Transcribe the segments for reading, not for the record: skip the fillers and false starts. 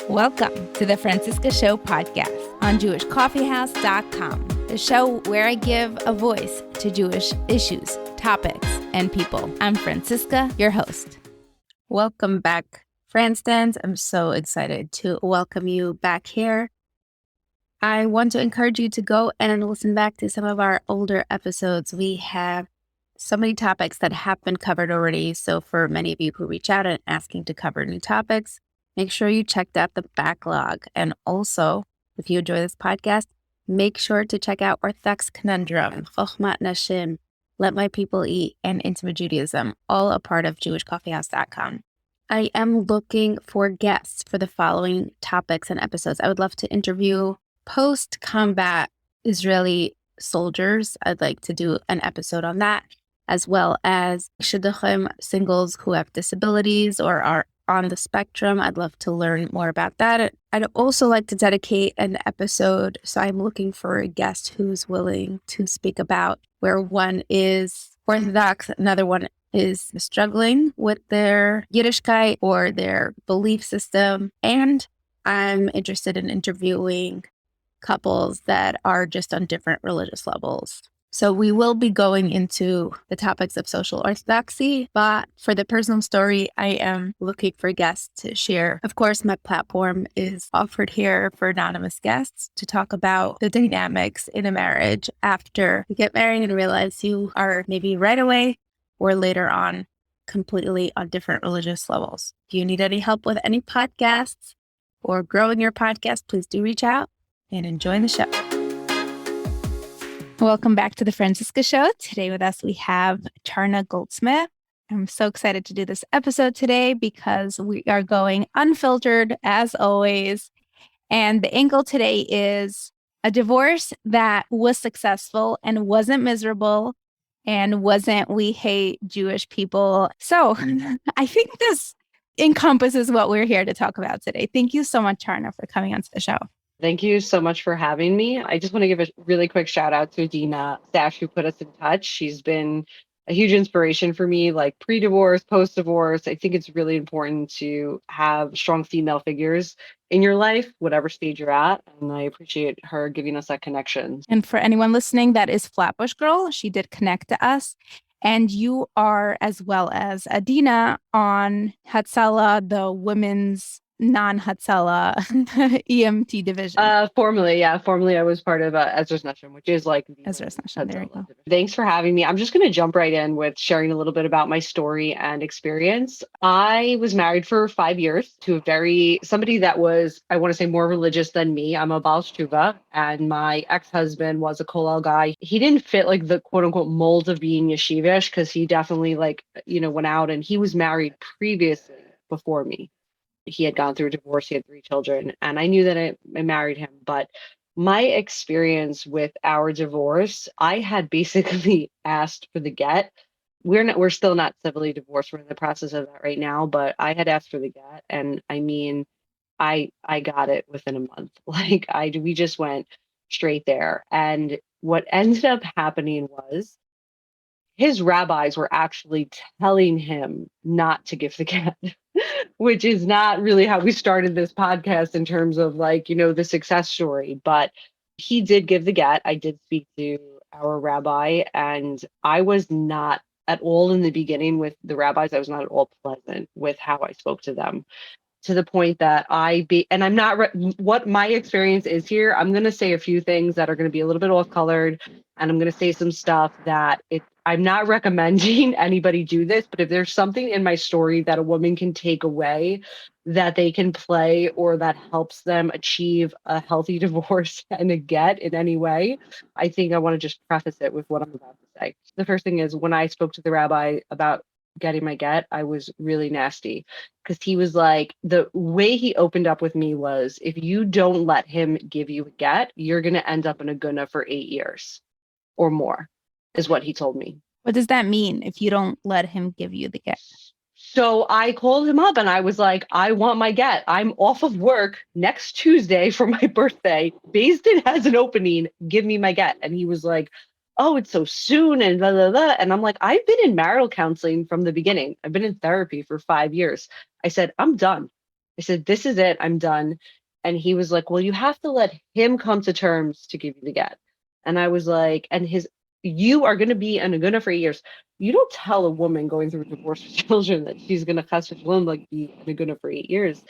Welcome to the Francisca Show podcast on JewishCoffeehouse.com, the show where I give a voice to Jewish issues, topics, and people. I'm Francisca, your host. Welcome back, Franstans. I'm so excited to welcome you back here. I want to encourage you to go and listen back to some of our older episodes. We have so many topics that have been covered already. So for many of you who reach out and asking to cover new topics, make sure you checked out the backlog. And also, if you enjoy this podcast, make sure to check out Orthodox Conundrum, Chochmat Nashim, Let My People Eat, and Intimate Judaism, all a part of JewishCoffeehouse.com. I am looking for guests for the following topics and episodes. I would love to interview post-combat Israeli soldiers. I'd like to do an episode on that, as well as shidduchim, singles who have disabilities or are on the spectrum. I'd love to learn more about that. I'd also like to dedicate an episode, so I'm looking for a guest who's willing to speak about where one is Orthodox, another one is struggling with their Yiddishkeit or their belief system, and I'm interested in interviewing couples that are just on different religious levels. So we will be going into the topics of social orthodoxy, but for the personal story, I am looking for guests to share. Of course, my platform is offered here for anonymous guests to talk about the dynamics in a marriage after you get married and realize you are maybe right away or later on completely on different religious levels. If you need any help with any podcasts or growing your podcast, please do reach out and enjoy the show. Welcome back to the Francisca Show. Today with us, we have Charna Goldsmith. I'm so excited to do this episode today because we are going unfiltered as always. And the angle today is a divorce that was successful and wasn't miserable and wasn't we hate Jewish people. So I think this encompasses what we're here to talk about today. Thank you so much, Charna, for coming onto the show. Thank you so much for having me. I just want to give a really quick shout out to Dina Stash, who put us in touch. She's been a huge inspiration for me, like pre-divorce, post-divorce. I think it's really important to have strong female figures in your life, whatever stage you're at. And I appreciate her giving us that connection. And for anyone listening, that is Flatbush Girl. She did connect to us. And you are, as well as Adina, on Hatzalah, the women's non-Hatzalah EMT division. Formerly I was part of Ezra's Nashim, which is like Ezra's Nashim. There you go. Thanks for having me. I'm just going to jump right in with sharing a little bit about my story and experience. I was married for 5 years to somebody that was, I want to say, more religious than me. I'm a Baal Shuva, and my ex-husband was a Kollel guy. He didn't fit like the quote unquote mold of being yeshivish because he definitely went out, and he was married previously before me. He had gone through a divorce. He had 3 children, and I knew that I married him. But my experience with our divorce, I had basically asked for the get. We're still not civilly divorced. We're in the process of that right now, but I had asked for the get, and I mean, I got it within a month. We just went straight there. And what ended up happening was his rabbis were actually telling him not to give the get, which is not really how we started this podcast in terms of the success story. But he did give the get. I did speak to our rabbi, and I was not at all in the beginning with the rabbis. I was not at all pleasant with how I spoke to them, to the point that and I'm not, what my experience is here, I'm going to say a few things that are going to be a little bit off colored, and I'm going to say some stuff that I'm not recommending anybody do this, but if there's something in my story that a woman can take away that they can play or that helps them achieve a healthy divorce and a get in any way, I think I want to just preface it with what I'm about to say. The first thing is, when I spoke to the rabbi about getting my get, I was really nasty, because he was like, the way he opened up with me was, if you don't let him give you a get, you're going to end up in a guna for 8 years or more, is what he told me. What does that mean, if you don't let him give you the get? So I called him up and I was like, I want my get. I'm off of work next Tuesday for my birthday. Beis Din has an opening. Give me my get. And he was like, oh, it's so soon and blah, blah, blah. And I'm like, I've been in marital counseling from the beginning. I've been in therapy for 5 years. I said, I'm done. I said, this is it. I'm done. And he was like, well, you have to let him come to terms to give you the get. And I was like, you are going to be an aguna for 8 years. You don't tell a woman going through a divorce with children that she's going to like be an aguna for 8 years.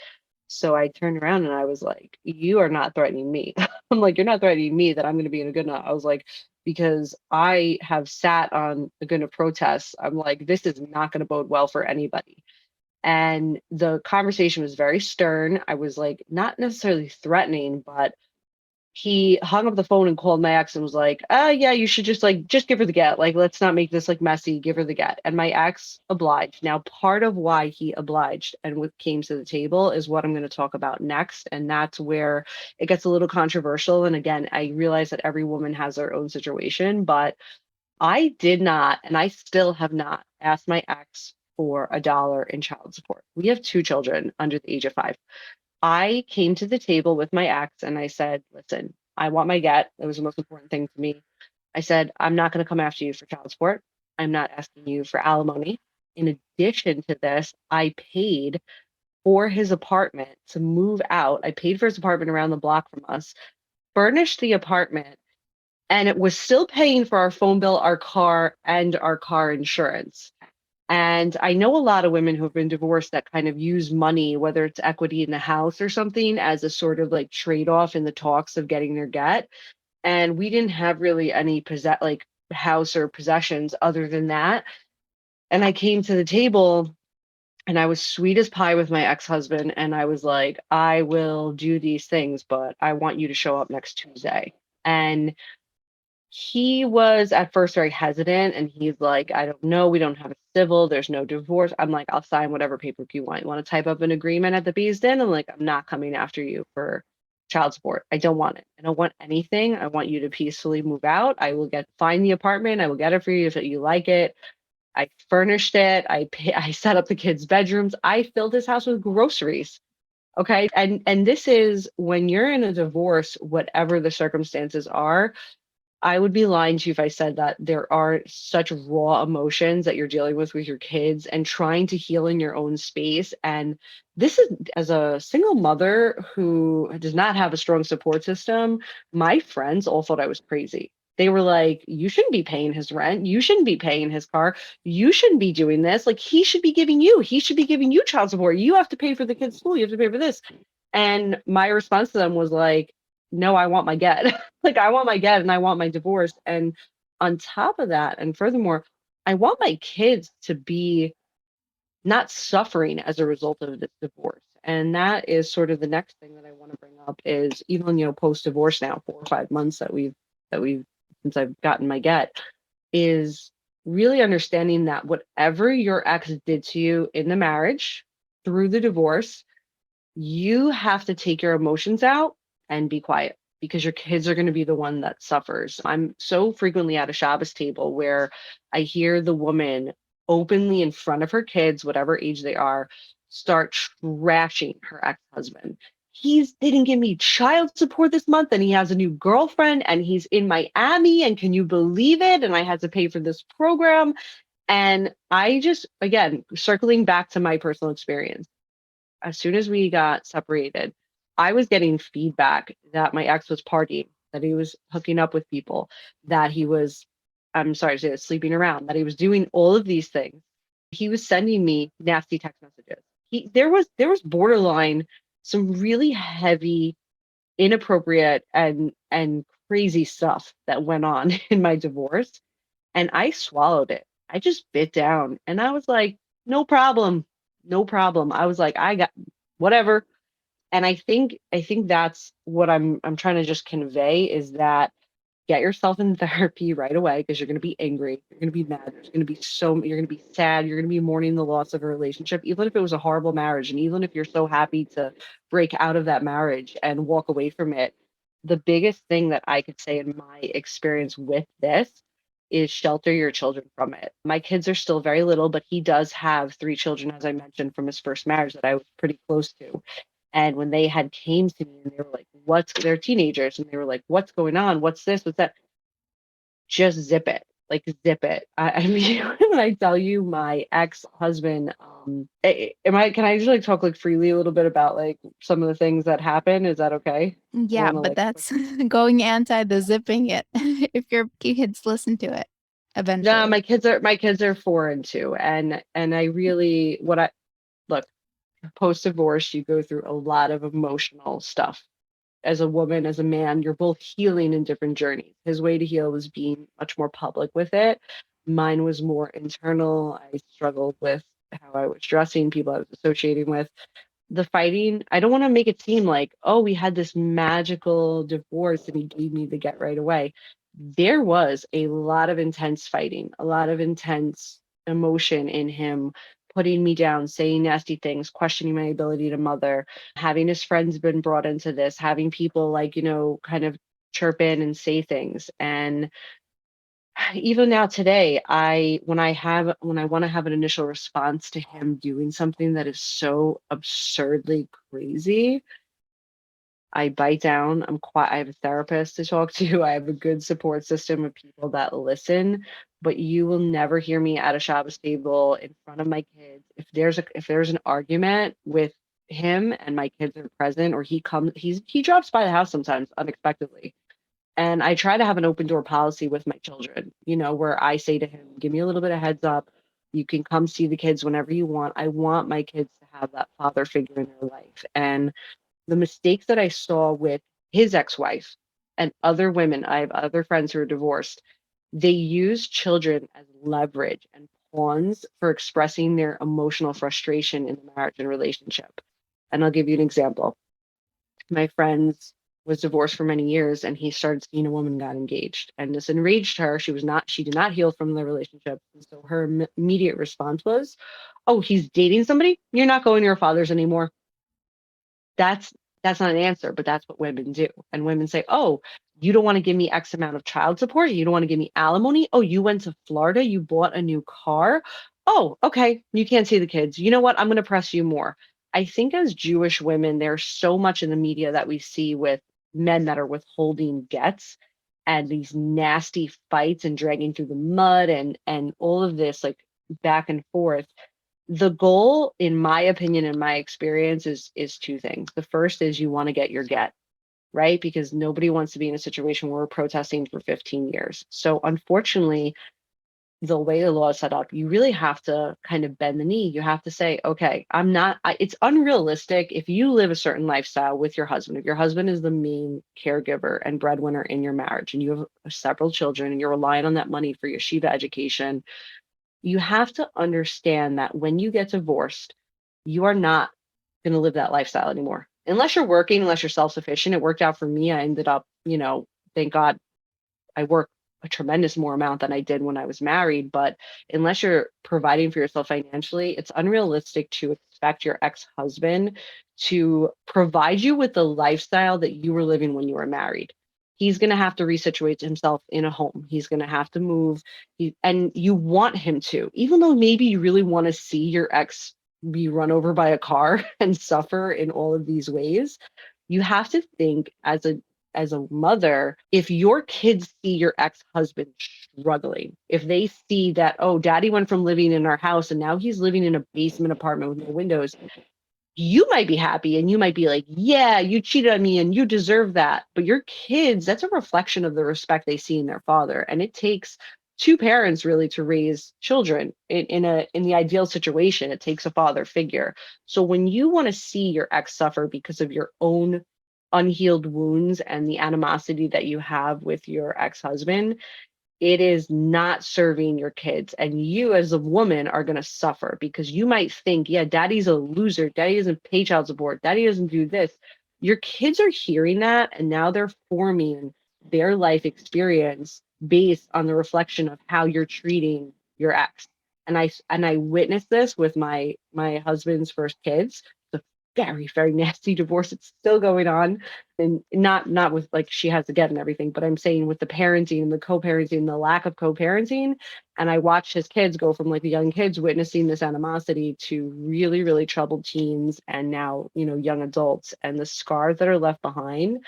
So I turned around and I was like, you are not threatening me. I'm like, you're not threatening me that I'm going to be an aguna. I was like, because I have sat on aguna protests. I'm like, this is not going to bode well for anybody. And the conversation was very stern. I was like, not necessarily threatening, but he hung up the phone and called my ex and was like, yeah, you should just give her the get. Like, let's not make this like messy, give her the get. And my ex obliged. Now, part of why he obliged and what came to the table is what I'm going to talk about next. And that's where it gets a little controversial. And again, I realize that every woman has their own situation, but I did not, and I still have not asked my ex for $1 in child support. We have 2 children under the age of 5. I came to the table with my ex and I said, listen, I want my get. It was the most important thing to me. I said, I'm not going to come after you for child support. I'm not asking you for alimony. In addition to this, I paid for his apartment to move out. I paid for his apartment around the block from us, furnished the apartment, and it was still paying for our phone bill, our car, and our car insurance. And I know a lot of women who have been divorced that kind of use money, whether it's equity in the house or something, as a sort of like trade-off in the talks of getting their get. And we didn't have really any like house or possessions other than that. And I came to the table and I was sweet as pie with my ex-husband. And I was like, I will do these things, but I want you to show up next Tuesday. And he was at first very hesitant and he's like, I don't know. We don't have a civil. There's no divorce. I'm like, I'll sign whatever paperwork you want. You want to type up an agreement at the Bees Den? I'm like, I'm not coming after you for child support. I don't want it. I don't want anything. I want you to peacefully move out. I will find the apartment. I will get it for you if you like it. I furnished it. I set up the kids' bedrooms. I filled his house with groceries. Okay. And this is when you're in a divorce, whatever the circumstances are, I would be lying to you if I said that there are such raw emotions that you're dealing with your kids and trying to heal in your own space. And this is, as a single mother who does not have a strong support system, my friends all thought I was crazy. They were like, you shouldn't be paying his rent. You shouldn't be paying his car. You shouldn't be doing this. Like, he should be giving you child support. You have to pay for the kids' school. You have to pay for this. And my response to them was like, no, I want my get. Like, I want my get and I want my divorce. And on top of that, and furthermore, I want my kids to be not suffering as a result of this divorce. And that is sort of the next thing that I want to bring up is even, post divorce now, 4 or 5 months that we've since I've gotten my get, is really understanding that whatever your ex did to you in the marriage through the divorce, you have to take your emotions out and be quiet because your kids are going to be the one that suffers. I'm so frequently at a Shabbos table where I hear the woman openly in front of her kids, whatever age they are, start trashing her ex-husband. He didn't give me child support this month and he has a new girlfriend and he's in Miami and can you believe it? And I had to pay for this program. And I just, again, circling back to my personal experience, as soon as we got separated, I was getting feedback that my ex was partying, that he was hooking up with people, that he was, I'm sorry to say, sleeping around, that he was doing all of these things. He was sending me nasty text messages. There was borderline some really heavy, inappropriate and crazy stuff that went on in my divorce. And I swallowed it. I just bit down and I was like, no problem. No problem. I was like, I got whatever. And I think that's what I'm trying to just convey is that get yourself in therapy right away because you're going to be angry, you're going to be mad, you're going to be sad, you're going to be mourning the loss of a relationship, even if it was a horrible marriage, and even if you're so happy to break out of that marriage and walk away from it. The biggest thing that I could say in my experience with this is shelter your children from it. My kids are still very little, but he does have 3 children, as I mentioned, from his first marriage that I was pretty close to. And when they had came to me and they were like, they're teenagers and they were like, what's going on? What's this? What's that? Just zip it. like zip it. I mean, when I tell you my ex-husband, can I just like talk like freely a little bit about like some of the things that happen? Is that okay? I Yeah, want to but like, that's going anti the zipping it if your kids listen to it no, eventually. my kids are 4 and 2, and I really what I look, post divorce, you go through a lot of emotional stuff. As a woman, as a man, you're both healing in different journeys. His way to heal was being much more public with it. Mine was more internal. I struggled with how I was dressing, people I was associating with. The fighting, I don't want to make it seem like, oh, we had this magical divorce and he gave me the get right away. There was a lot of intense fighting, a lot of intense emotion in him, putting me down, saying nasty things, questioning my ability to mother, having his friends been brought into this, having people like, kind of chirp in and say things. And even now today, when I want to have an initial response to him doing something that is so absurdly crazy, I bite down. I'm quiet. I have a therapist to talk to. I have a good support system of people that listen, but you will never hear me at a Shabbos table in front of my kids. If there's an argument with him and my kids are present, or he drops by the house sometimes unexpectedly. And I try to have an open door policy with my children, where I say to him, give me a little bit of heads up. You can come see the kids whenever you want. I want my kids to have that father figure in their life. And the mistakes that I saw with his ex-wife and other women, I have other friends who are divorced, they use children as leverage and pawns for expressing their emotional frustration in the marriage and relationship. And I'll give you an example. My friend was divorced for many years and he started seeing a woman, got engaged, and this enraged her. She did not heal from the relationship. And so her immediate response was, oh, he's dating somebody, you're not going to your father's anymore. That's not an answer, but that's what women do. And women say, oh, you don't want to give me X amount of child support, you don't want to give me alimony, oh, you went to Florida, you bought a new car, oh, okay, you can't see the kids, you know what, I'm going to press you more. I think as Jewish women, there's so much in the media that we see with men that are withholding gets and these nasty fights and dragging through the mud and all of this like back and forth. The goal, in my opinion, in my experience, is two things. The first is you want to get your get, right? Because nobody wants to be in a situation where we're protesting for 15 years. So unfortunately, the way the law is set up, you really have to kind of bend the knee. You have to say, okay, it's unrealistic if you live a certain lifestyle with your husband. If your husband is the main caregiver and breadwinner in your marriage and you have several children and you're relying on that money for your Shiva education, you have to understand that when you get divorced, you are not going to live that lifestyle anymore. Unless you're working, unless you're self-sufficient. It worked out for me. I ended up, thank God I work a tremendous more amount than I did when I was married. But unless you're providing for yourself financially, it's unrealistic to expect your ex-husband to provide you with the lifestyle that you were living when you were married. He's going to have to resituate himself in a home. He's going to have to move. And you want him to, even though maybe you really want to see your ex be run over by a car and suffer in all of these ways. You have to think as a mother, if your kids see your ex-husband struggling, if they see that, oh, daddy went from living in our house and now he's living in a basement apartment with no windows, you might be happy and you might be like, yeah, you cheated on me and you deserve that. But your kids, that's a reflection of the respect they see in their father. And it takes two parents really to raise children in the ideal situation. It takes a father figure. So when you want to see your ex suffer because of your own unhealed wounds and the animosity that you have with your ex-husband, it is not serving your kids. And you as a woman are going to suffer because you might think, yeah, daddy's a loser. Daddy doesn't pay child support. Daddy doesn't do this. Your kids are hearing that and now they're forming their life experience based on the reflection of how you're treating your ex. And I witnessed this with my husband's first kids. It's a very, very nasty divorce. It's still going on, and not with like she has to get and everything, but I'm saying with the parenting and the co-parenting, the lack of co-parenting. And I watched his kids go from like the young kids witnessing this animosity to really, really troubled teens and now, young adults, and the scars that are left behind.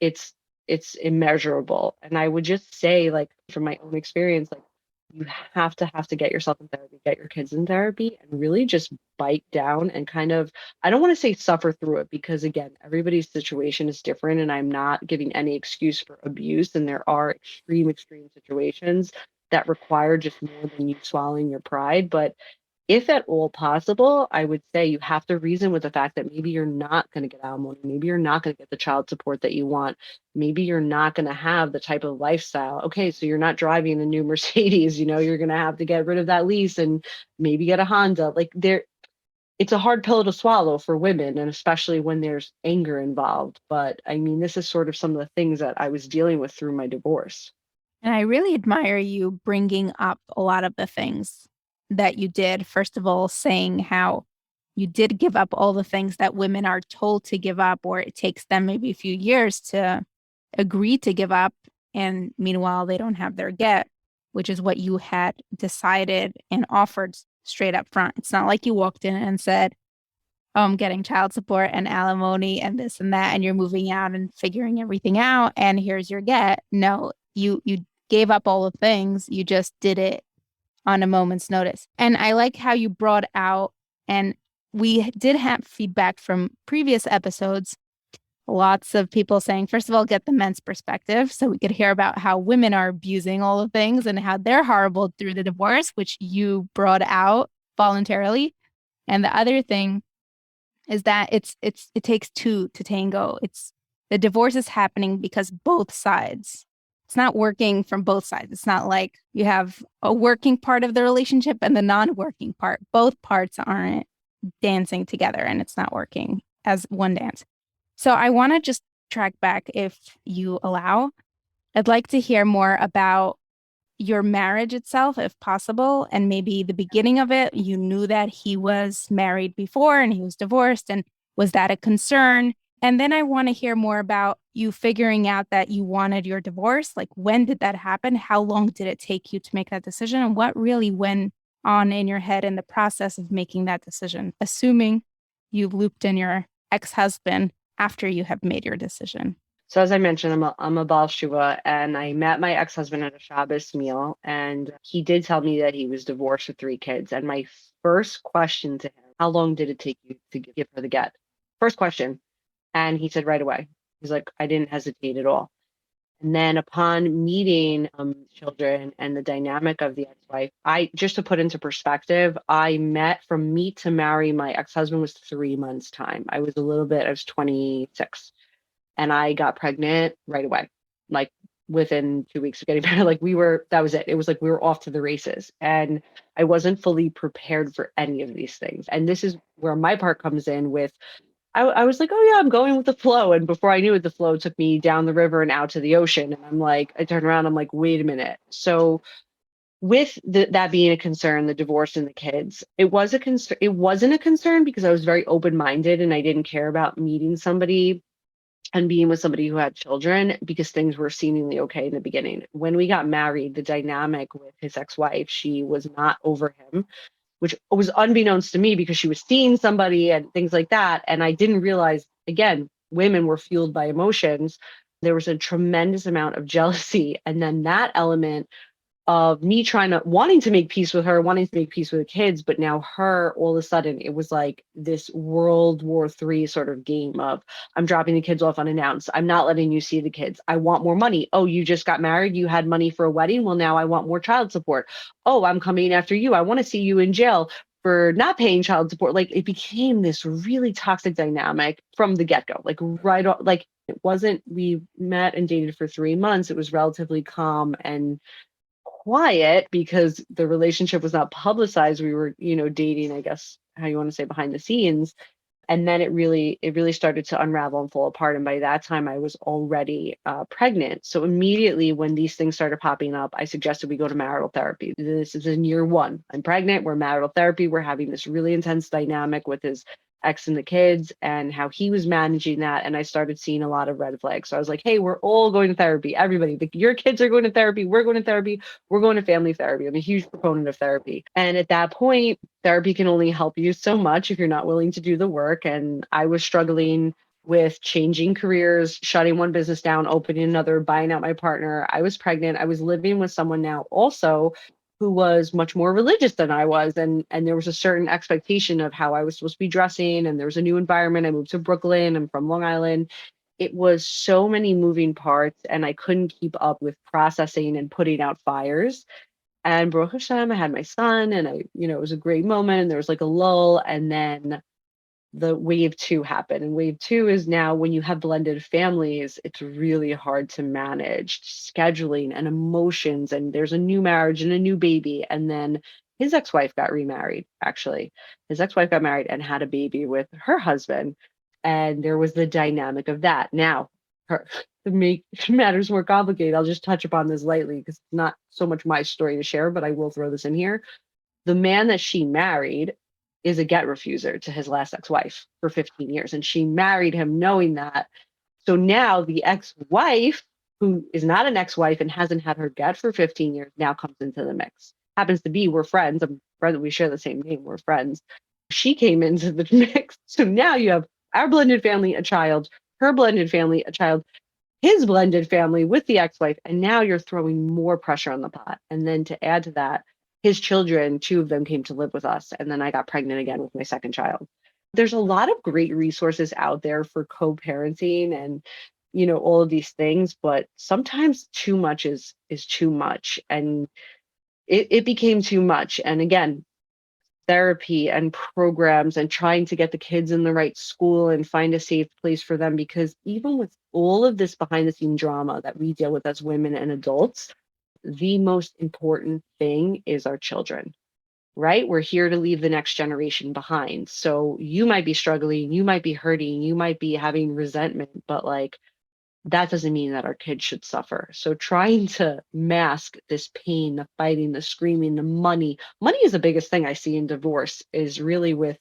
It's it's immeasurable. And I would just say, like, from my own experience, like, you have to get yourself in therapy, get your kids in therapy, and really just bite down and kind of, I don't want to say suffer through it, because again, everybody's situation is different and I'm not giving any excuse for abuse. And there are extreme situations that require just more than you swallowing your pride. But if at all possible, I would say you have to reason with the fact that maybe you're not going to get alimony, maybe you're not going to get the child support that you want, maybe you're not going to have the type of lifestyle. Okay, so you're not driving a new Mercedes, you're going to have to get rid of that lease and maybe get a Honda. Like it's a hard pill to swallow for women, and especially when there's anger involved. But I mean, this is sort of some of the things that I was dealing with through my divorce. And I really admire you bringing up a lot of the things that you did. First of all, saying how you did give up all the things that women are told to give up, or it takes them maybe a few years to agree to give up. And meanwhile, they don't have their get, which is what you had decided and offered straight up front. It's not like you walked in and said, oh, I'm getting child support and alimony and this and that, and you're moving out and figuring everything out, and here's your get. No, you gave up all the things. You just did it on a moment's notice. And I like how you brought out, and we did have feedback from previous episodes, lots of people saying, first of all, get the men's perspective. So we could hear about how women are abusing all the things and how they're horrible through the divorce, which you brought out voluntarily. And the other thing is that it takes two to tango. The divorce is happening because both sides, it's not working from both sides. It's not like you have a working part of the relationship and the non-working part. Both parts aren't dancing together and it's not working as one dance. So I want to just track back, if you allow. I'd like to hear more about your marriage itself, if possible, and maybe the beginning of it. You knew that he was married before and he was divorced, and was that a concern? And then I want to hear more about you figuring out that you wanted your divorce. Like, when did that happen? How long did it take you to make that decision? And what really went on in your head in the process of making that decision, assuming you looped in your ex-husband after you have made your decision? So as I mentioned, I'm a Baal Shua, and I met my ex-husband at a Shabbos meal, and he did tell me that he was divorced with 3 kids. And my first question to him, how long did it take you to give her the get? First question. And he said right away. He's like, I didn't hesitate at all. And then upon meeting children and the dynamic of the ex-wife, just to put into perspective, from meet to marry my ex-husband was 3 months time. I was 26. And I got pregnant right away, like within 2 weeks of getting married. Like that was it. It was like we were off to the races, and I wasn't fully prepared for any of these things. And this is where my part comes in with, I was like, oh yeah, I'm going with the flow. And before I knew it, the flow took me down the river and out to the ocean. And I'm like, I turned around, I'm like, wait a minute. So with that being a concern, the divorce and the kids, it was a concern. It wasn't a concern because I was very open-minded and I didn't care about meeting somebody and being with somebody who had children, because things were seemingly okay in the beginning. When we got married, the dynamic with his ex-wife, she was not over him, which was unbeknownst to me because she was seeing somebody and things like that. And I didn't realize, again, women were fueled by emotions. There was a tremendous amount of jealousy. And then that element of me wanting to make peace with her, wanting to make peace with the kids, but now her, all of a sudden, it was like this World War III sort of game of, I'm dropping the kids off unannounced. I'm not letting you see the kids. I want more money. Oh, you just got married. You had money for a wedding. Well, now I want more child support. Oh, I'm coming after you. I want to see you in jail for not paying child support. Like, it became this really toxic dynamic from the get-go, like right on. Like, it wasn't, we met and dated for 3 months. It was relatively calm and quiet because the relationship was not publicized. We were, dating, I guess, how you want to say, behind the scenes. And then it really started to unravel and fall apart. And by that time I was already pregnant. So immediately when these things started popping up, I suggested we go to marital therapy. This is in year 1. I'm pregnant. We're marital therapy. We're having this really intense dynamic with his ex and the kids and how he was managing that. And I started seeing a lot of red flags. So I was like, hey, we're all going to therapy. Everybody, your kids are going to therapy. We're going to therapy. We're going to family therapy. I'm a huge proponent of therapy. And at that point, therapy can only help you so much if you're not willing to do the work. And I was struggling with changing careers, shutting one business down, opening another, buying out my partner. I was pregnant. I was living with someone now also who was much more religious than I was. And there was a certain expectation of how I was supposed to be dressing. And there was a new environment. I moved to Brooklyn. I'm from Long Island. It was so many moving parts, and I couldn't keep up with processing and putting out fires. And Baruch Hashem, I had my son, and it was a great moment. And there was like a lull, and then the wave two happened. And wave two is now when you have blended families, it's really hard to manage scheduling and emotions. And there's a new marriage and a new baby. And then his ex-wife got remarried, actually. His ex-wife got married and had a baby with her husband. And there was the dynamic of that. Now, to make matters more complicated, I'll just touch upon this lightly because it's not so much my story to share, but I will throw this in here. The man that she married is a get refuser to his last ex-wife for 15 years. And she married him knowing that. So now the ex-wife, who is not an ex-wife and hasn't had her get for 15 years, now comes into the mix. Happens to be, we're friends. I'm friends, we share the same name, we're friends. She came into the mix. So now you have our blended family, a child, her blended family, a child, his blended family with the ex-wife. And now you're throwing more pressure on the pot. And then to add to that, his children, 2 of them came to live with us. And then I got pregnant again with my second child. There's a lot of great resources out there for co-parenting and, all of these things, but sometimes too much is too much. And it became too much. And again, therapy and programs and trying to get the kids in the right school and find a safe place for them, because even with all of this behind the scene drama that we deal with as women and adults, the most important thing is our children, right? We're here to leave the next generation behind. So you might be struggling, you might be hurting, you might be having resentment, but like that doesn't mean that our kids should suffer. So trying to mask this pain, the fighting, the screaming, the money is the biggest thing I see in divorce, is really with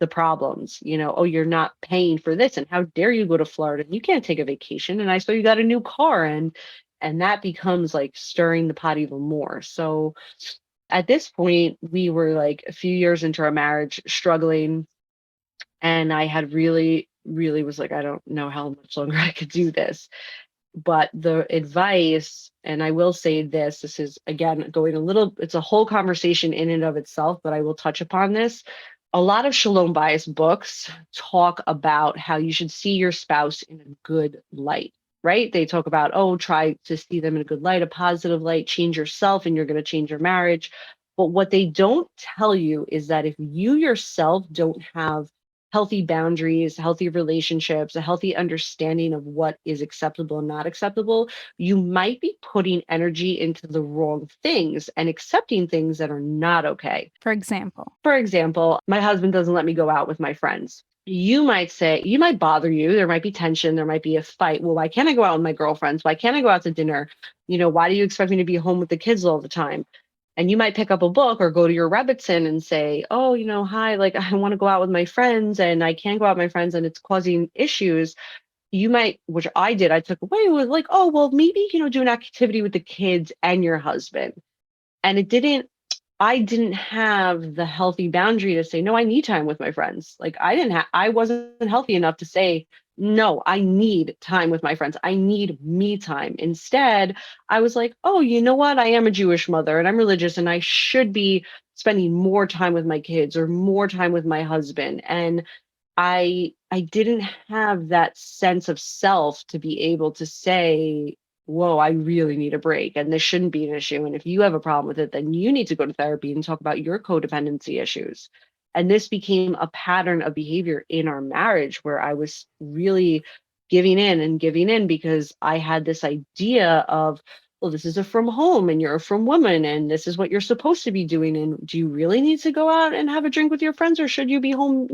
the problems. Oh, you're not paying for this, and how dare you go to Florida? You can't take a vacation. And I saw you got a new car, and that becomes like stirring the pot even more. So at this point, we were like a few years into our marriage, struggling. And I had really, really was like, I don't know how much longer I could do this. But the advice, and I will say this is, again, it's a whole conversation in and of itself, but I will touch upon this. A lot of shalom bias books talk about how you should see your spouse in a good light. Right? They talk about, try to see them in a good light, a positive light, change yourself, and you're going to change your marriage. But what they don't tell you is that if you yourself don't have healthy boundaries, healthy relationships, a healthy understanding of what is acceptable and not acceptable, you might be putting energy into the wrong things and accepting things that are not okay. For example, my husband doesn't let me go out with my friends. You might bother you. There might be tension. There might be a fight. Well, why can't I go out with my girlfriends? Why can't I go out to dinner? Why do you expect me to be home with the kids all the time? And you might pick up a book or go to your Rebbitzin and say, hi, like I want to go out with my friends and I can't go out with my friends and it's causing issues. You might, which I did, I took away with like, maybe, do an activity with the kids and your husband. And I didn't have the healthy boundary to say, no, I need time with my friends. Like I wasn't healthy enough to say, no, I need time with my friends. I need me time. Instead, I was like, you know what? I am a Jewish mother and I'm religious and I should be spending more time with my kids or more time with my husband. And I didn't have that sense of self to be able to say, whoa, I really need a break. And this shouldn't be an issue. And if you have a problem with it, then you need to go to therapy and talk about your codependency issues. And this became a pattern of behavior in our marriage where I was really giving in because I had this idea of, well, this is a from home and you're a from woman and this is what you're supposed to be doing. And do you really need to go out and have a drink with your friends, or should you be home,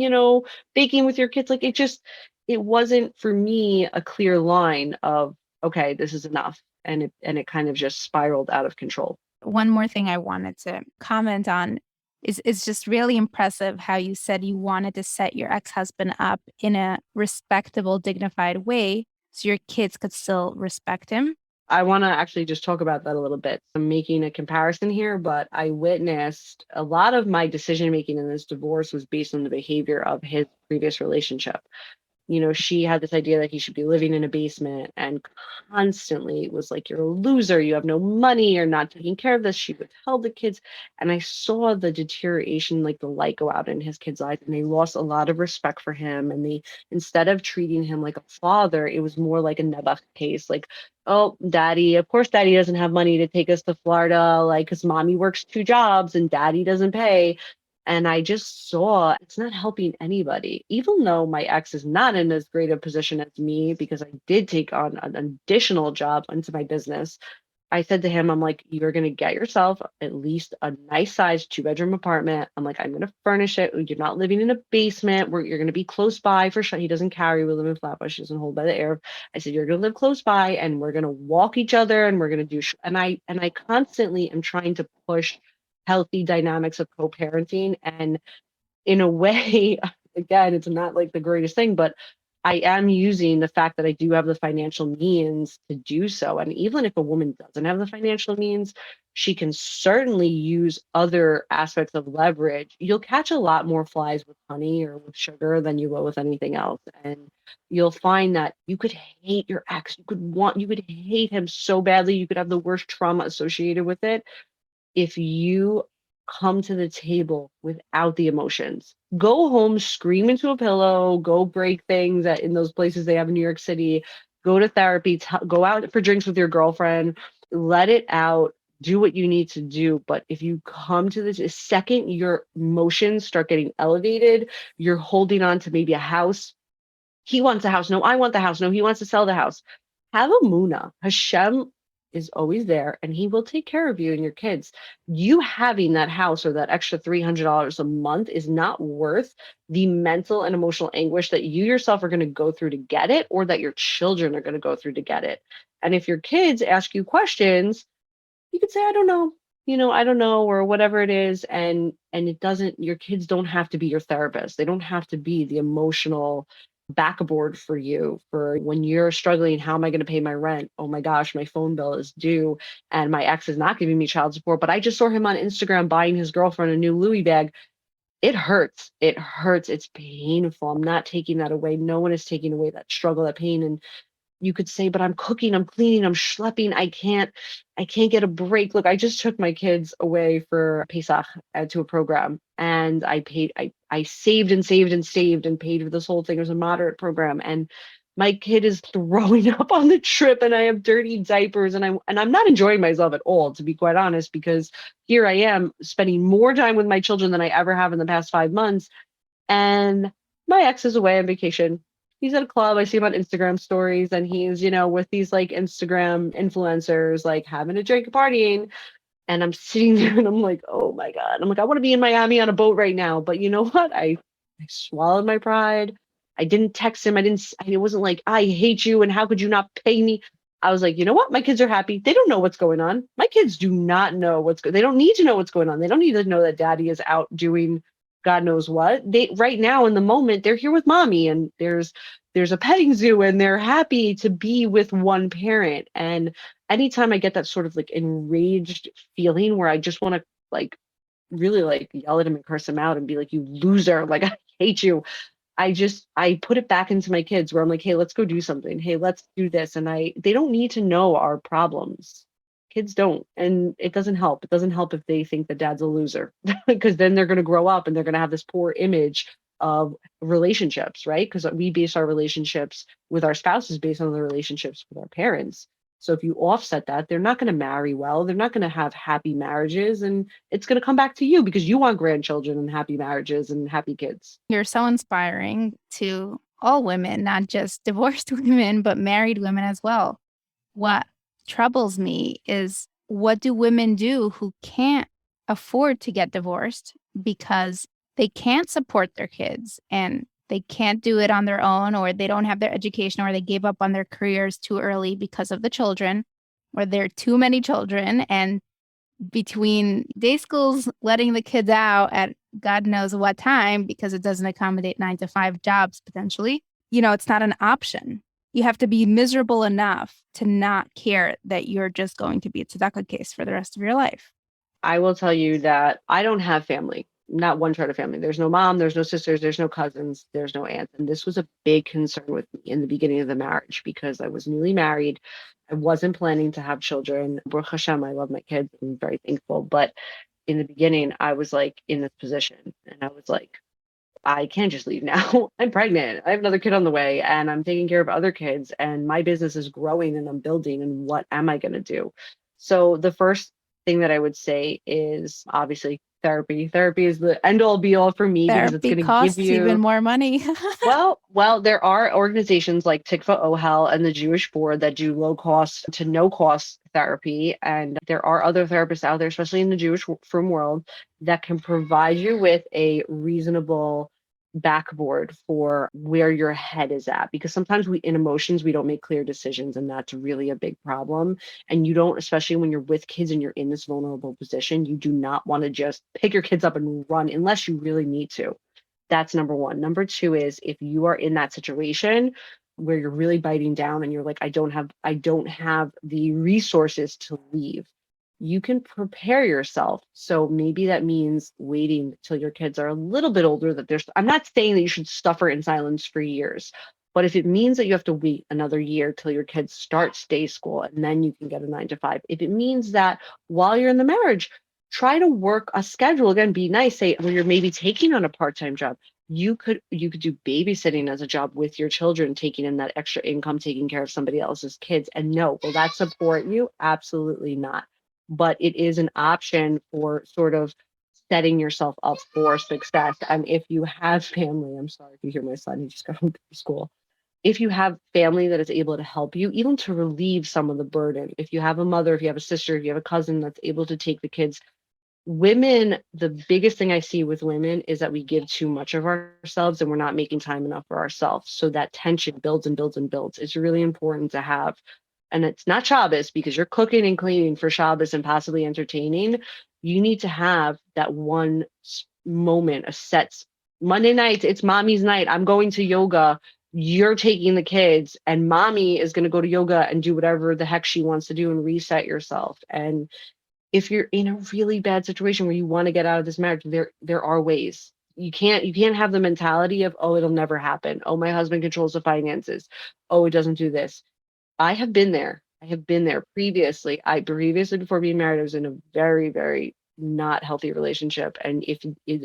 baking with your kids? Like it wasn't for me a clear line of, okay, this is enough. And it kind of just spiraled out of control. One more thing I wanted to comment on is it's just really impressive how you said you wanted to set your ex-husband up in a respectable, dignified way so your kids could still respect him. I want to actually just talk about that a little bit. I'm making a comparison here, but I witnessed a lot of my decision making in this divorce was based on the behavior of his previous relationship. she had this idea that he should be living in a basement and constantly was like, you're a loser. You have no money. You're not taking care of this. She withheld the kids. And I saw the deterioration, like the light go out in his kids' eyes, and they lost a lot of respect for him. And they, instead of treating him like a father, it was more like a Nebuch case. Like, oh, daddy, of course, daddy doesn't have money to take us to Florida, like, because mommy works 2 jobs and daddy doesn't pay. And I just saw it's not helping anybody, even though my ex is not in as great a position as me because I did take on an additional job into my business. I said to him, I'm like, you're going to get yourself at least a nice size 2-bedroom apartment. I'm like, I'm going to furnish it. You're not living in a basement where you're going to be close by for sure. He doesn't carry. We live in Flatbush. He doesn't hold by the air. I said, you're going to live close by and we're going to walk each other and we're going to do, and I constantly am trying to push healthy dynamics of co-parenting. And in a way, again, it's not like the greatest thing, but I am using the fact that I do have the financial means to do so. And even if a woman doesn't have the financial means, she can certainly use other aspects of leverage. You'll catch a lot more flies with honey or with sugar than you will with anything else. And you'll find that you could hate your ex. You could hate him so badly. You could have the worst trauma associated with it. If you come to the table without the emotions, go home, scream into a pillow, go break things in those places they have in New York City, go to therapy, go out for drinks with your girlfriend, let it out, do what you need to do. But if you come to the second your emotions start getting elevated, you're holding on to maybe a house. He wants a house. No, I want the house. No, he wants to sell the house. Have a Muna. Hashem is always there and he will take care of you and your kids. You having that house or that extra $300 a month is not worth the mental and emotional anguish that you yourself are going to go through to get it, or that your children are going to go through to get it. And if your kids ask you questions, you could say, I don't know, I don't know, or whatever it is. And it doesn't, your kids don't have to be your therapist. They don't have to be the emotional backboard for you for when you're struggling. How am I going to pay my rent? Oh my gosh, my phone bill is due and my ex is not giving me child support, but I just saw him on Instagram buying his girlfriend a new Louis bag. It hurts. It hurts. It's painful. I'm not taking that away. No one is taking away that struggle, that pain. And you could say, but I'm cooking, I'm cleaning, I'm schlepping. I can't get a break. Look, I just took my kids away for Pesach to a program, and I saved and saved and saved and paid for this whole thing. It was a moderate program, and my kid is throwing up on the trip, and I have dirty diapers, and I'm not enjoying myself at all, to be quite honest, because here I am spending more time with my children than I ever have in the past 5 months, and my ex is away on vacation. He's at a club. I see him on Instagram stories, and he's, with these like Instagram influencers, like having a drink, partying. And I'm sitting there and I'm like, oh my God. I'm like, I want to be in Miami on a boat right now. But you know what? I swallowed my pride. I didn't text him. It wasn't like, I hate you and how could you not pay me? I was like, you know what? My kids are happy. They don't know what's going on. My kids do not know they don't need to know what's going on. They don't need to know that daddy is out doing God knows what. They right now in the moment, they're here with mommy, and there's a petting zoo, and they're happy to be with one parent. And anytime I get that sort of like enraged feeling where I just want to like really like yell at him and curse him out and be like, you loser, like I hate you. I put it back into my kids where I'm like, hey, let's go do something. Hey, let's do this. And they don't need to know our problems. Kids don't. And it doesn't help. It doesn't help if they think that dad's a loser, because then they're going to grow up and they're going to have this poor image of relationships, right? Because we base our relationships with our spouses based on the relationships with our parents. So if you offset that, they're not going to marry well. They're not going to have happy marriages. And it's going to come back to you because you want grandchildren and happy marriages and happy kids. You're so inspiring to all women, not just divorced women, but married women as well. What troubles me is, what do women do who can't afford to get divorced because they can't support their kids and they can't do it on their own, or they don't have their education, or they gave up on their careers too early because of the children, or there are too many children, and between day schools letting the kids out at God knows what time because it doesn't accommodate 9-to-5 jobs potentially, it's not an option. You have to be miserable enough to not care that you're just going to be a tzedakah case for the rest of your life. I will tell you that I don't have family. not one Charna family. There's no mom, there's no sisters, there's no cousins, there's no aunts. And this was a big concern with me in the beginning of the marriage because I was newly married. I wasn't planning to have children. Baruch Hashem, I love my kids. I'm very thankful. But in the beginning, I was like in this position and I was like, I can't just leave now. I'm pregnant. I have another kid on the way and I'm taking care of other kids and my business is growing and I'm building. And what am I going to do? So the first thing that I would say is obviously therapy. Therapy is the end all be all for me because it's Therapy going to give costs you even more money. well, there are organizations like Tikva Ohel and the Jewish Board that do low cost to no cost therapy. And there are other therapists out there, especially in the Jewish frum world, that can provide you with a reasonable backboard for where your head is at. Because sometimes in emotions, we don't make clear decisions. And that's really a big problem. And you don't, especially when you're with kids and you're in this vulnerable position, you do not want to just pick your kids up and run unless you really need to. That's number one. Number two is if you are in that situation where you're really biting down and you're like, I don't have the resources to leave, you can prepare yourself. So maybe that means waiting till your kids are a little bit older, I'm not saying that you should suffer in silence for years, but if it means that you have to wait another year till your kids start day school and then you can get a 9 to 5, if it means that while you're in the marriage, try to work a schedule. Again, be nice, say where you're maybe taking on a part-time job. You could do babysitting as a job with your children, taking in that extra income, taking care of somebody else's kids. And no, will that support you? Absolutely not. But it is an option for sort of setting yourself up for success. And if you have family, I'm sorry if you hear my son, he just got home from school. If you have family that is able to help you, even to relieve some of the burden, if you have a mother, if you have a sister, if you have a cousin that's able to take the kids, women, the biggest thing I see with women is that we give too much of ourselves and we're not making time enough for ourselves. So that tension builds and builds and builds. It's really important to have. And it's not Shabbos because you're cooking and cleaning for Shabbos and possibly entertaining. You need to have that one moment, a set Monday night. It's mommy's night. I'm going to yoga. You're taking the kids and mommy is going to go to yoga and do whatever the heck she wants to do and reset yourself. And if you're in a really bad situation where you want to get out of this marriage, there are ways. You can't have the mentality of, oh, it'll never happen. Oh, my husband controls the finances. Oh, it doesn't do this. I have been there. Previously. Previously before being married, I was in a very, very not healthy relationship. And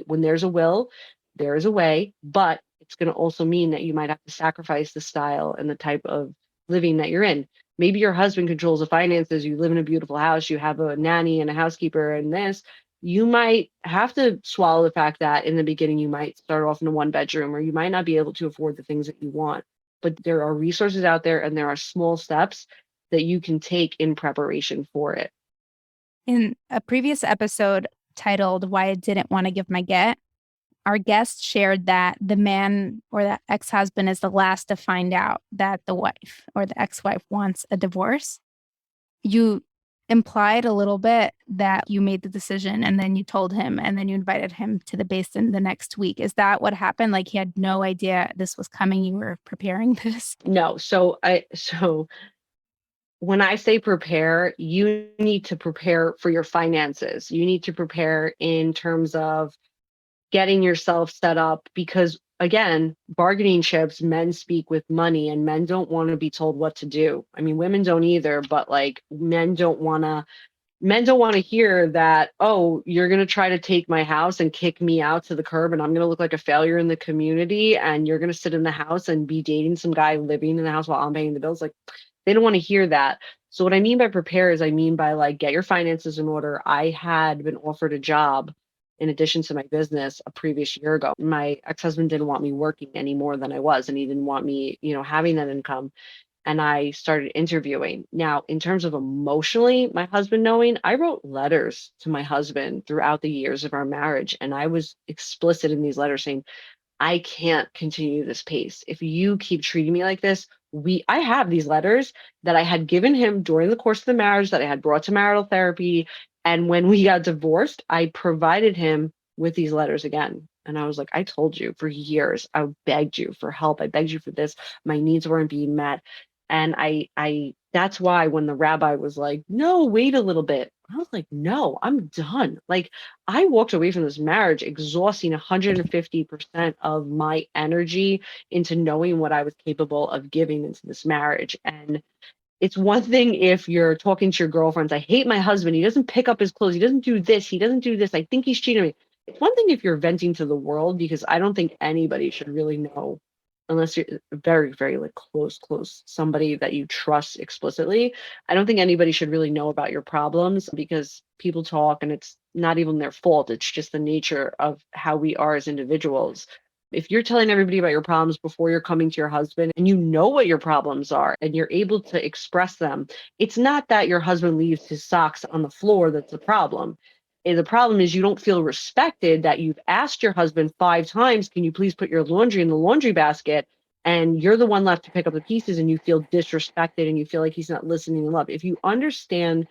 when there's a will, there is a way, but it's going to also mean that you might have to sacrifice the style and the type of living that you're in. Maybe your husband controls the finances. You live in a beautiful house. You have a nanny and a housekeeper and this. You might have to swallow the fact that in the beginning, you might start off in a 1-bedroom or you might not be able to afford the things that you want. But there are resources out there and there are small steps that you can take in preparation for it. In a previous episode titled Why I Didn't Want to Give My Get, our guest shared that the man or the ex-husband is the last to find out that the wife or the ex-wife wants a divorce. You implied a little bit that you made the decision and then you told him and then you invited him to the basin the next week. Is that what happened? Like he had no idea this was coming? You were preparing this? No. So when I say prepare, you need to prepare for your finances. You need to prepare in terms of getting yourself set up because, again, bargaining chips, men speak with money and men don't want to be told what to do. I mean, women don't either, but like men don't want to hear that, oh, you're going to try to take my house and kick me out to the curb and I'm going to look like a failure in the community and you're going to sit in the house and be dating some guy living in the house while I'm paying the bills. Like, they don't want to hear that. So what I mean by prepare is I mean by like, get your finances in order. I had been offered a job in addition to my business a previous year ago. My ex-husband didn't want me working any more than I was, and he didn't want me, having that income. And I started interviewing. Now, in terms of emotionally, my husband knowing, I wrote letters to my husband throughout the years of our marriage. And I was explicit in these letters saying, I can't continue this pace. If you keep treating me like this, I have these letters that I had given him during the course of the marriage that I had brought to marital therapy. And when we got divorced, I provided him with these letters again. And I was like, I told you for years, I begged you for help. I begged you for this. My needs weren't being met. And that's why when the rabbi was like, no, wait a little bit, I was like, no, I'm done. Like, I walked away from this marriage exhausting 150% of my energy into knowing what I was capable of giving into this marriage. And it's one thing if you're talking to your girlfriends, I hate my husband. He doesn't pick up his clothes. He doesn't do this. He doesn't do this. I think he's cheating on me. It's one thing if you're venting to the world, because I don't think anybody should really know unless you're very, very like close, somebody that you trust explicitly. I don't think anybody should really know about your problems because people talk and it's not even their fault. It's just the nature of how we are as individuals. If you're telling everybody about your problems before you're coming to your husband and you know what your problems are and you're able to express them, it's not that your husband leaves his socks on the floor that's the problem. And the problem is you don't feel respected, that you've asked your husband 5 times, can you please put your laundry in the laundry basket? And you're the one left to pick up the pieces and you feel disrespected and you feel like he's not listening and love. If you understand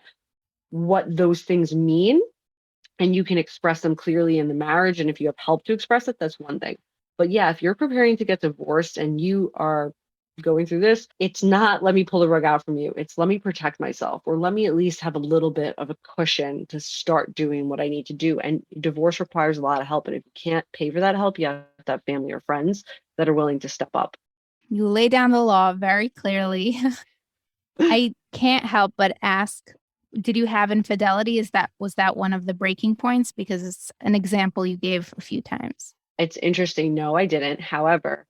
what those things mean and you can express them clearly in the marriage, and if you have help to express it, that's one thing. But yeah, if you're preparing to get divorced and you are going through this, it's not let me pull the rug out from you. It's let me protect myself, or let me at least have a little bit of a cushion to start doing what I need to do. And divorce requires a lot of help. And if you can't pay for that help, you have to have family or friends that are willing to step up. You lay down the law very clearly. I can't help but ask, did you have infidelity? Was that one of the breaking points? Because it's an example you gave a few times. It's interesting. No, I didn't. However,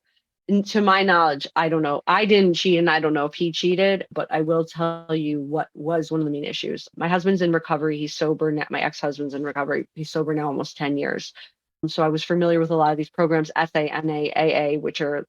to my knowledge, I don't know. I didn't cheat and I don't know if he cheated, but I will tell you what was one of the main issues. My husband's in recovery. He's sober now. My ex-husband's in recovery. He's sober now almost 10 years. So I was familiar with a lot of these programs, SA, NA, AA, which are,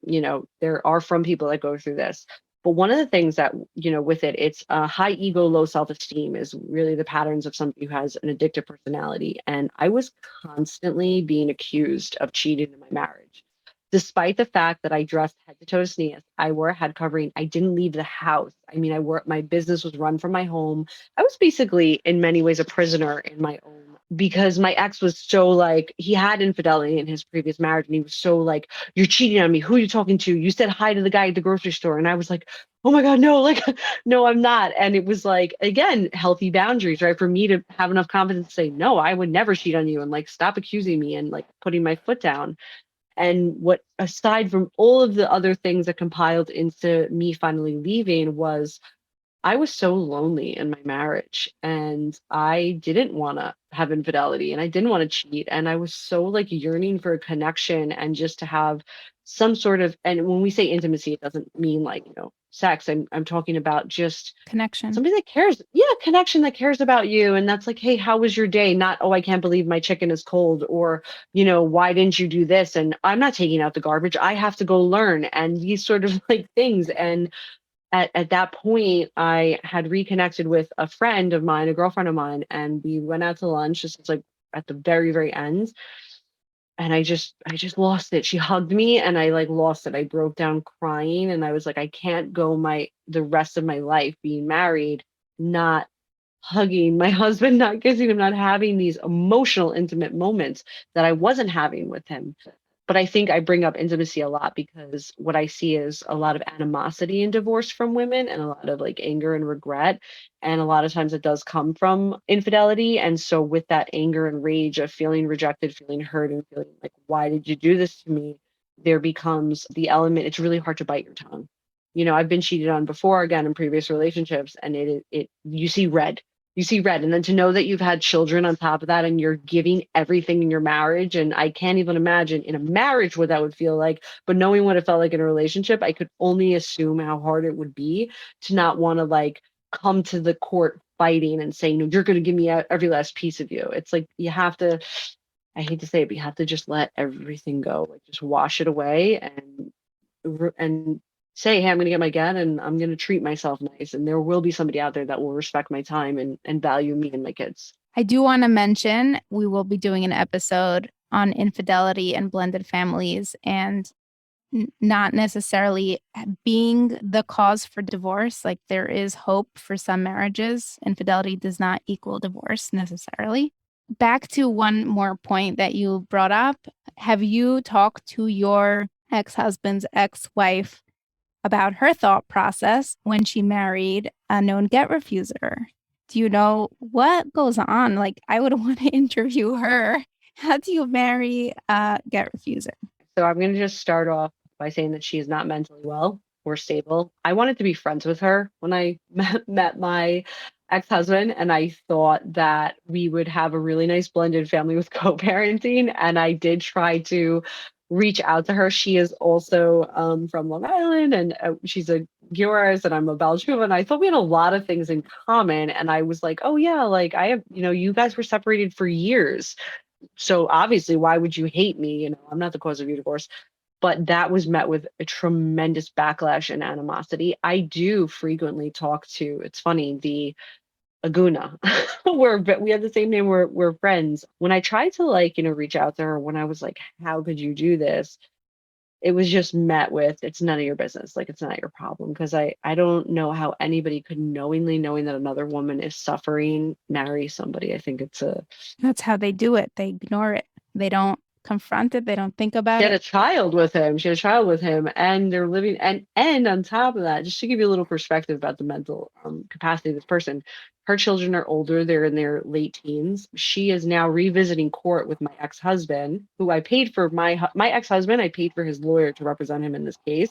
there are from people that go through this. But one of the things that, with it, it's high ego, low self-esteem is really the patterns of somebody who has an addictive personality. And I was constantly being accused of cheating in my marriage. Despite the fact that I dressed head to toe to sneeze, I wore a head covering. I didn't leave the house. I mean, my business was run from my home. I was basically in many ways a prisoner in my own, because my ex was so like, he had infidelity in his previous marriage. And he was so like, you're cheating on me. Who are you talking to? You said hi to the guy at the grocery store. And I was like, oh my God, no, like, no, I'm not. And it was like, again, healthy boundaries, right? For me to have enough confidence to say, no, I would never cheat on you, and like, stop accusing me and like putting my foot down. And what, aside from all of the other things that compiled into me finally leaving, was I was so lonely in my marriage and I didn't want to have infidelity and I didn't want to cheat. And I was so like yearning for a connection and just to have some sort of, and when we say intimacy, it doesn't mean like, sex. I'm talking about just Connection. somebody that cares. Yeah, connection that cares about you. And that's like, hey, how was your day? Not, oh, I can't believe my chicken is cold, or, why didn't you do this? And I'm not taking out the garbage. I have to go learn, and these sort of like things. And at that point, I had reconnected with a friend of mine, a girlfriend of mine, and we went out to lunch. This was like at the very, very end. And I just lost it. She hugged me and I like lost it. I broke down crying and I was like, I can't go the rest of my life being married, not hugging my husband, not kissing him, not having these emotional, intimate moments that I wasn't having with him. But I think I bring up intimacy a lot because what I see is a lot of animosity in divorce from women, and a lot of like anger and regret. And a lot of times it does come from infidelity. And so with that anger and rage of feeling rejected, feeling hurt, and feeling like, why did you do this to me? There becomes the element, it's really hard to bite your tongue. I've been cheated on before, again, in previous relationships, and you see red. You see red. And then to know that you've had children on top of that and you're giving everything in your marriage. And I can't even imagine in a marriage what that would feel like. But knowing what it felt like in a relationship, I could only assume how hard it would be to not want to like come to the court fighting and saying, no, you're going to give me every last piece of you. It's like you have to, I hate to say it, but you have to just let everything go, like just wash it away and say, hey, I'm going to get my gun and I'm going to treat myself nice. And there will be somebody out there that will respect my time and value me and my kids. I do want to mention we will be doing an episode on infidelity and blended families, and not necessarily being the cause for divorce. Like, there is hope for some marriages. Infidelity does not equal divorce necessarily. Back to one more point that you brought up. Have you talked to your ex-husband's ex-wife about her thought process when she married a known get refuser? Do you know what goes on? Like, I would want to interview her. How do you marry a get refuser? So I'm going to just start off by saying that she is not mentally well or stable. I wanted to be friends with her when I met my ex-husband, and I thought that we would have a really nice blended family with co-parenting. And I did try to reach out to her. She is also from Long Island, and she's a Giores, and I'm a Belgian. And I thought we had a lot of things in common. And I was like, oh yeah, like I have, you guys were separated for years. So obviously, why would you hate me? I'm not the cause of your divorce. But that was met with a tremendous backlash and animosity. I do frequently talk to, it's funny, the Aguna. We have the same name, we're friends. When I tried to reach out to her, when I was like, how could you do this? It was just met with, it's none of your business. Like, it's not your problem. Because I don't know how anybody could knowingly, knowing that another woman is suffering, marry somebody. I think That's how they do it. They ignore it. They don't confront it. They don't think about she had it. a child with him. She had a child with him, and they're living. And on top of that, just to give you a little perspective about the mental capacity of this person, her children are older. They're in their late teens. She is now revisiting court with my ex-husband, who I paid for my ex-husband. I paid for his lawyer to represent him in this case.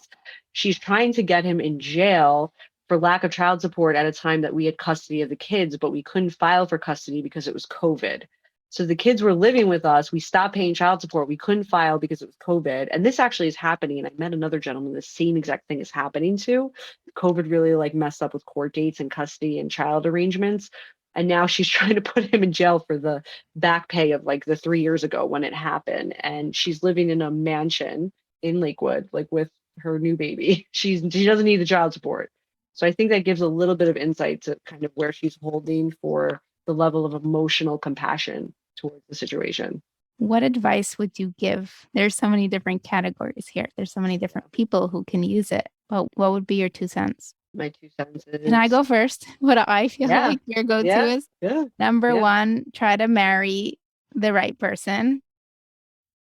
She's trying to get him in jail for lack of child support at a time that we had custody of the kids, but we couldn't file for custody because it was COVID. So the kids were living with us. We stopped paying child support. We couldn't file because it was COVID. And this actually is happening. And I met another gentleman, the same exact thing is happening to. COVID really messed up with court dates and custody and child arrangements. And now she's trying to put him in jail for the back pay of the 3 years ago when it happened. And she's living in a mansion in Lakewood, with her new baby. She doesn't need the child support. So I think that gives a little bit of insight to kind of where she's holding for the level of emotional compassion towards the situation. What advice would you give? There's so many different categories here. There's so many different people who can use it. But what would be your 2 cents? My 2 cents is... Can I go first? What I feel like your go-to is? Number 1, try to marry the right person.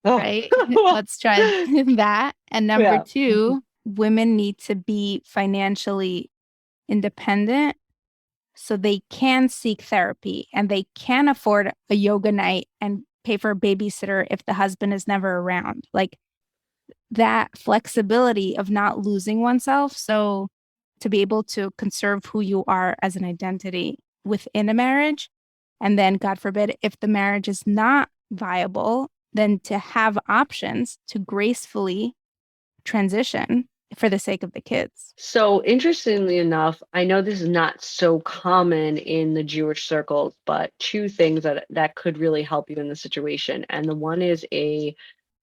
Oh. Right? Let's try that. And number 2, women need to be financially independent so they can seek therapy and they can afford a yoga night and pay for a babysitter if the husband is never around. That flexibility of not losing oneself. So to be able to conserve who you are as an identity within a marriage. And then, God forbid, if the marriage is not viable, then to have options to gracefully transition for the sake of the kids. So interestingly enough, I know this is not so common in the Jewish circles, but 2 things that could really help you in the situation. And the one is a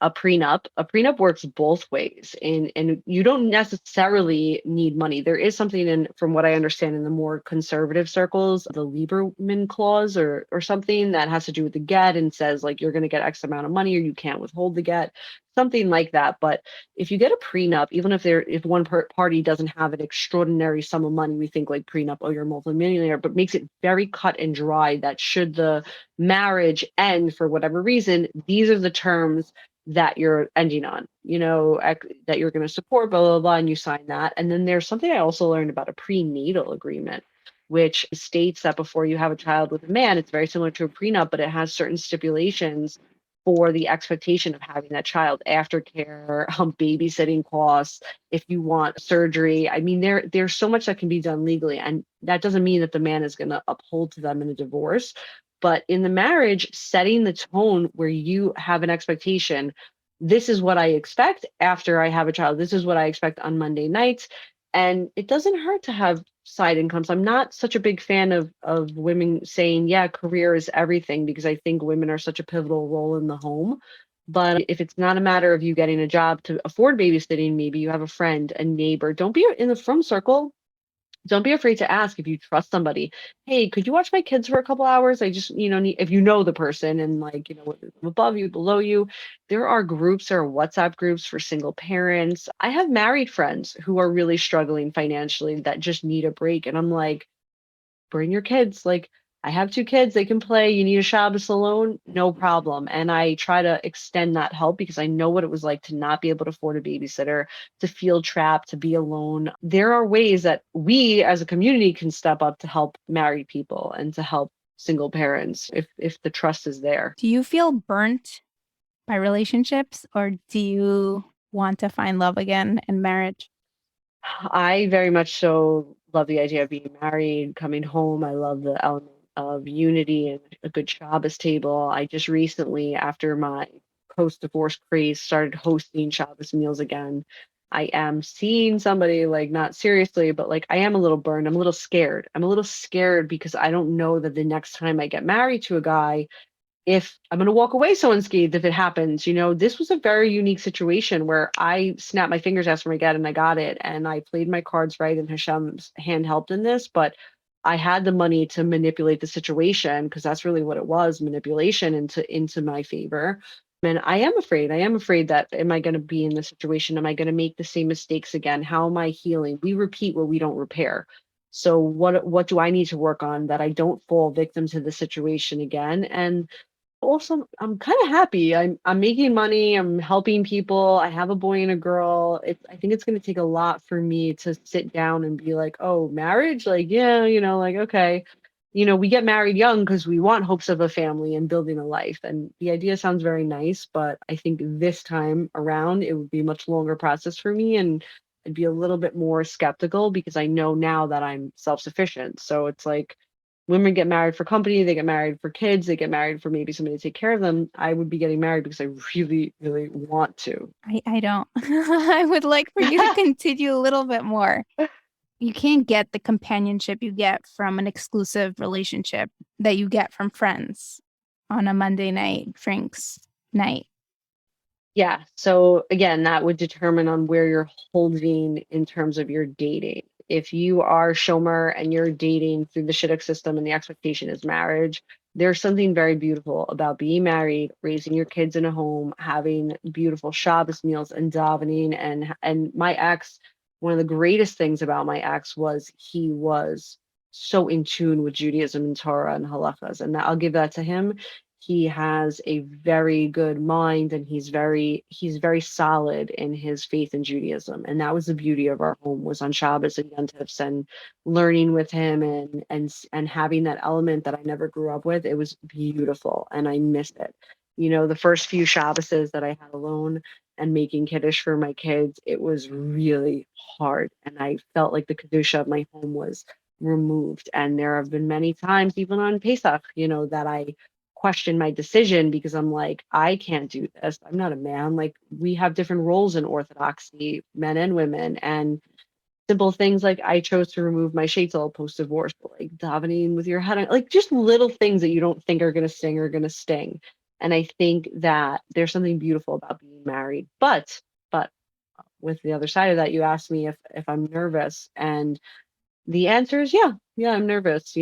prenup. A prenup works both ways, and you don't necessarily need money. There is something from what I understand, in the more conservative circles, the Lieberman clause or something that has to do with the get and says you're going to get X amount of money or you can't withhold the get, something like that. But if you get a prenup, even if one party doesn't have an extraordinary sum of money, we think prenup, oh, you're a multimillionaire, but makes it very cut and dry that should the marriage end for whatever reason, these are the terms that you're ending on, that you're going to support, blah, blah, blah, and you sign that. And then there's something I also learned about a prenatal agreement, which states that before you have a child with a man, it's very similar to a prenup, but it has certain stipulations for the expectation of having that child: aftercare, babysitting costs, if you want surgery. I mean, there's so much that can be done legally, and that doesn't mean that the man is going to uphold to them in a divorce. But in the marriage, setting the tone where you have an expectation, this is what I expect after I have a child. This is what I expect on Monday nights. And it doesn't hurt to have side incomes. I'm not such a big fan of women saying, yeah, career is everything, because I think women are such a pivotal role in the home. But if it's not a matter of you getting a job to afford babysitting, maybe you have a friend, a neighbor. Don't be in the frum circle. Don't be afraid to ask if you trust somebody. Hey, could you watch my kids for a couple hours? I just, need, if you know the person and above you, below you. There are groups, there are WhatsApp groups for single parents. I have married friends who are really struggling financially that just need a break. And I'm like, bring your kids. I have two kids, they can play. You need a Shabbos alone? No problem. And I try to extend that help because I know what it was like to not be able to afford a babysitter, to feel trapped, to be alone. There are ways that we as a community can step up to help married people and to help single parents if the trust is there. Do you feel burnt by relationships, or do you want to find love again in marriage? I very much so love the idea of being married, coming home. I love the element of unity and a good Shabbos table. I just recently, after my post-divorce craze, started hosting Shabbos meals again. I am seeing somebody, like, not seriously, but like I am a little burned. I'm a little scared. I'm a little scared because I don't know that the next time I get married to a guy, if I'm going to walk away so unscathed if it happens. This was a very unique situation where I snapped my fingers, asked for my get, and I got it. And I played my cards right, and Hashem's hand helped in this. But I had the money to manipulate the situation, because that's really what it was, manipulation into my favor. And I am afraid. I am afraid that, am I going to be in this situation? Am I going to make the same mistakes again? How am I healing? We repeat what we don't repair. So what do I need to work on that I don't fall victim to the situation again? And also, I'm kind of happy. I'm making money. I'm helping people. I have a boy and a girl. I think it's going to take a lot for me to sit down and be like, oh, marriage? Like, yeah, like, okay. We get married young because we want hopes of a family and building a life. And the idea sounds very nice, but I think this time around, it would be a much longer process for me. And I'd be a little bit more skeptical because I know now that I'm self-sufficient. So it's like, women get married for company, they get married for kids, they get married for maybe somebody to take care of them. I would be getting married because I really, really want to. I don't. I would like for you to continue a little bit more. You can't get the companionship you get from an exclusive relationship that you get from friends on a Monday night drinks night. Yeah. So again, that would determine on where you're holding in terms of your dating. If you are Shomer and you're dating through the Shidduch system and the expectation is marriage, there's something very beautiful about being married, raising your kids in a home, having beautiful Shabbos meals and davening. And my ex, one of the greatest things about my ex was he was so in tune with Judaism and Torah and halachas. And I'll give that to him. He has a very good mind, and he's very solid in his faith in Judaism. And that was the beauty of our home, was on Shabbos and Yontifs, and learning with him and having that element that I never grew up with. It was beautiful, and I missed it. The first few Shabboses that I had alone and making Kiddush for my kids, it was really hard. And I felt like the Kedusha of my home was removed. And there have been many times, even on Pesach, that I question my decision because I'm like, I can't do this. I'm not a man. Like, we have different roles in Orthodoxy, men and women, and simple things like I chose to remove my sheitel post-divorce, like davening with your head on, like just little things that you don't think are going to sting are going to sting. And I think that there's something beautiful about being married. But with the other side of that, you asked me if I'm nervous, and the answer is yeah, I'm nervous.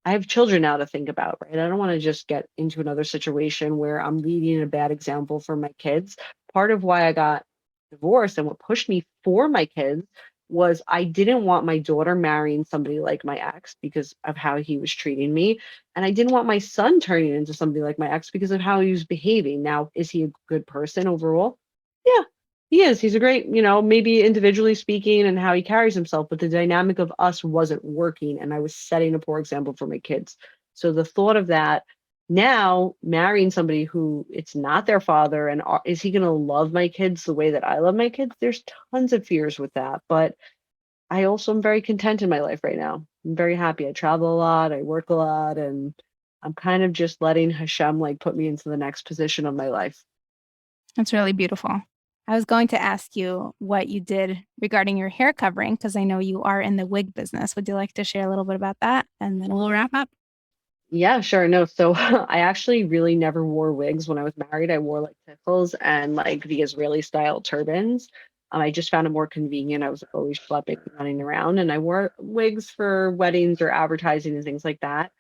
I have children now to think about, right? I don't want to just get into another situation where I'm leading a bad example for my kids. Part of why I got divorced and what pushed me for my kids was I didn't want my daughter marrying somebody like my ex because of how he was treating me. And I didn't want my son turning into somebody like my ex because of how he was behaving. Now, is he a good person overall? Yeah, he is. He's a great, maybe individually speaking and how he carries himself, but the dynamic of us wasn't working. And I was setting a poor example for my kids. So the thought of that, now marrying somebody who it's not their father, and is he going to love my kids the way that I love my kids? There's tons of fears with that. But I also am very content in my life right now. I'm very happy. I travel a lot, I work a lot, and I'm kind of just letting Hashem put me into the next position of my life. That's really beautiful. I was going to ask you what you did regarding your hair covering, because I know you are in the wig business. Would you like to share a little bit about that? And then we'll wrap up. Yeah, sure. No, so I actually really never wore wigs when I was married. I wore tickles and the Israeli style turbans. I just found it more convenient. I was always schlepping, running around, and I wore wigs for weddings or advertising and things like that.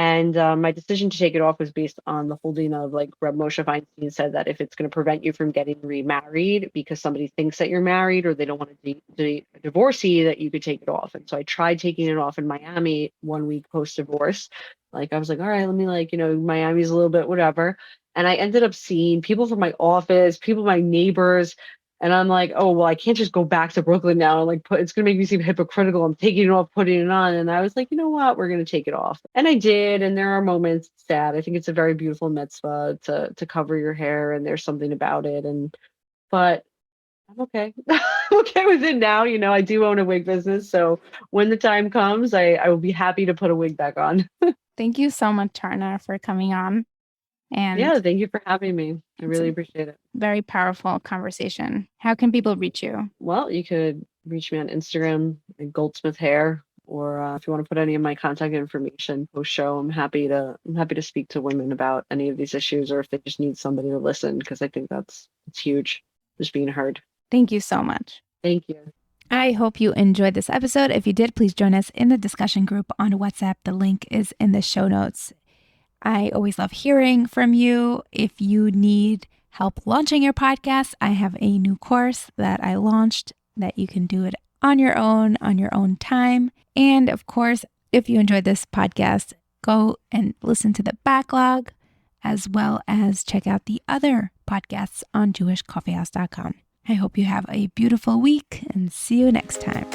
And my decision to take it off was based on the holding of like Reb Moshe Feinstein said that if it's going to prevent you from getting remarried because somebody thinks that you're married or they don't want to divorce you, that you could take it off. And so I tried taking it off in Miami 1 week post divorce. Like I was like, all right, let me like, Miami's a little bit whatever. And I ended up seeing people from my office, people, my neighbors. And I'm like, oh, well, I can't just go back to Brooklyn now and like it's going to make me seem hypocritical. I'm taking it off, putting it on. And I was like, you know what? We're going to take it off. And I did. And there are moments it's sad. I think it's a very beautiful mitzvah to cover your hair. And there's something about it. But I'm okay. I'm okay with it now. I do own a wig business. So when the time comes, I will be happy to put a wig back on. Thank you so much, Charna, for coming on. And yeah, thank you for having me. I really appreciate it. Very powerful conversation. How can people reach you? Well, you could reach me on Instagram at Goldsmith Hair, or if you want to put any of my contact information post show, I'm happy to speak to women about any of these issues, or if they just need somebody to listen, because I think it's huge, just being heard. Thank you so much. Thank you. I hope you enjoyed this episode. If you did, please join us in the discussion group on WhatsApp. The link is in the show notes. I always love hearing from you. If you need help launching your podcast, I have a new course that I launched that you can do it on your own time. And of course, if you enjoyed this podcast, go and listen to the backlog, as well as check out the other podcasts on jewishcoffeehouse.com. I hope you have a beautiful week and see you next time.